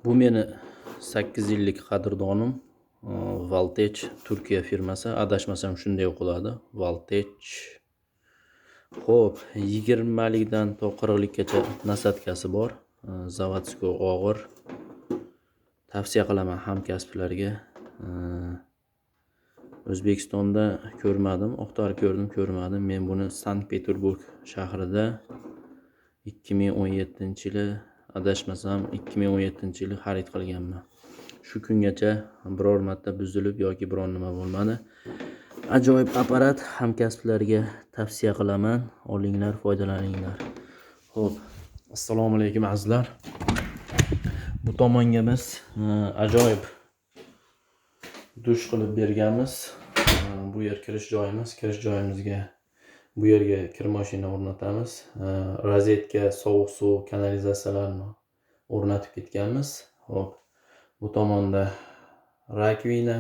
Bu meni 8 yillik qadrdonim. Voltage Turkiya firmasi, adashmasam shunday o'qiladi. Voltage. Xo'p, 20 likdan to 40 likgacha nasatkasi bor. Zavodskoy og'ir. Tavsiya qilaman hamkasblarga. O'zbekistonda ko'rmadim, Oqtarib ko'rmadim. Men buni Sankt-Peterburg shahrida 2017-yili, adashmasam 2017-yili xarid qilganman. Shu kungacha biror marta buzilib yoki biron nima bo'lmadi. Ajoyib apparat, hamkasblarga tavsiya qilaman. Olinglar, foydalaninglar. Xo'p, assalomu alaykum azizlar. Bu tomonga biz ajoyib dush qilib berganmiz. Bu yer kirish joyimiz. Kirish joyimizga bu yerga kir mashina o'rnatamiz. Rozetka, sovuq suv, kanalizatsiyalarni o'rnatib ketganmiz. Xo'p, bu tomonda rakvina,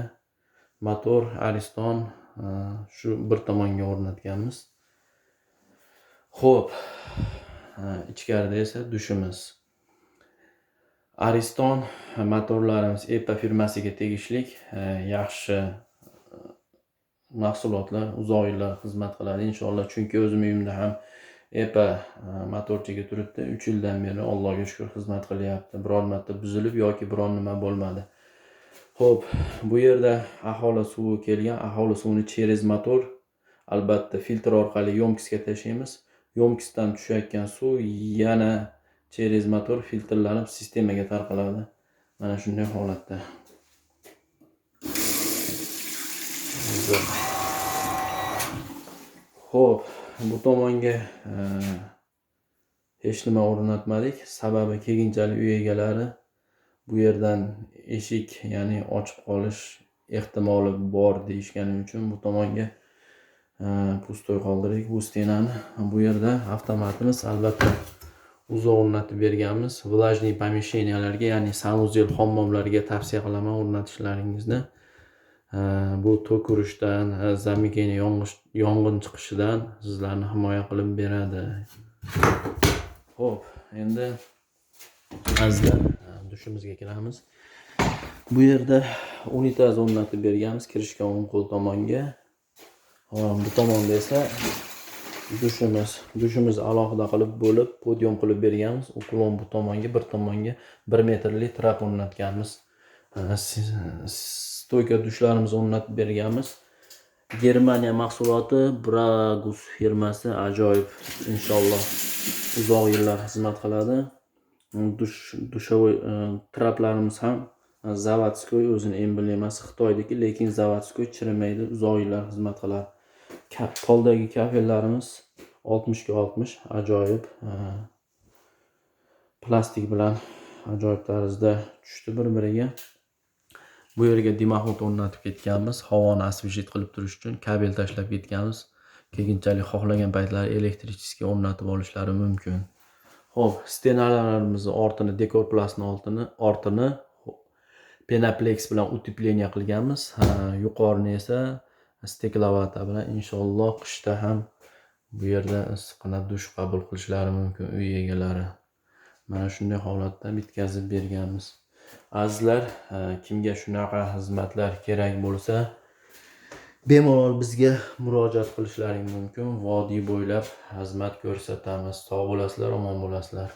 motor, Ariston shu bir tomonga o'rnatganmiz. Xo'p, ichkarida esa dushimiz. Ariston motorlarimiz EPA firmasiga tegishli, yaxshi mahsulotlar, uzoq yillar xizmat qiladi inshaalloh. Chunki o'zim uyimda ham EPA motorchiga turibdi. 3 yildan beri Allohga shukr xizmat qilyapti. Biror marta buzilib yoki biron nima bo'lmadi. Xo'p, bu yerda aholi suvi kelgan, aholi suvini через motor, albatta filtr orqali yomkisga tashlaymiz. Yomkisdan tushayotgan suv yana через motor filtrlanib sistemaga tarqaladi. Mana shunday holatda. Xo'p, bu tomonga hech nima o'rnatmadik. Sababi keyinchalik uy egalari bu yerdan eshik, ya'ni ochib qolish ehtimoli bor deyishgani uchun bu tomonga pustoy qoldirdik bu stenani. Bu yerda avtomatimiz, albatta uzoq o'rnatib berganmiz. Влажный помещениyalarga, ya'ni sanuzel hammomlarga tavsiya qilaman o'rnatishlaringizni. Bu tok urishdan, zamikani yong'in chiqishidan sizlarni himoya qilib beradi. Xo'p, endi azizlar dushimizga kiramiz. Bu yerda unitaz o'rnatib berganmiz kirishga o'ng qo'l tomonga. Bu tomonda esa dushimiz alohida qilib bo'lib, podium qilib berganmiz. Uklon bu tomonga, bir tomonga 1 metrlik trap o'rnatganmiz. Stoyka dushlarimizni o'rnatib berganmiz. Germaniya mahsuloti, Bragus firmasi, ajoyib, inshaalloh uzoq yillar xizmat qiladi. Dushovoy traplarimiz ham Zavodskoy, o'zining emblemasi Xitoydagi, lekin Zavodskoy chirimaydi, uzoq yillar xizmat qiladi. Poldagi kafellarimiz 60 ga 60, ajoyib. Plastik bilan ajoyib tarzda tushdi bir-biriga. Bu yerga dimoxod o'rnatib ketganmiz. Havoni освежить qilib turish uchun kabel tashlab ketganmiz. Keyinchalik xohlagan paytlar elektrichеский o'rnatib olishlari mumkin. Xo'p, stenalarimizni ortini, dekorplastni ortini Penaplex bilan utepleniya qilganmiz. Yuqorini esa steklovata bilan inshaalloh qishda ham bu yerda issiqqina dush qabul qilishlari mumkin uy egalari. Mana shunday holatda bitkazib berganmiz. Azizlar, kimga shunaqa xizmatlar kerak bo'lsa, bemalol bizga murojaat qilishlaring mumkin. Vodiy bo'ylab xizmat ko'rsatamiz. Sog' bo'lasizlar, omon bo'lasizlar.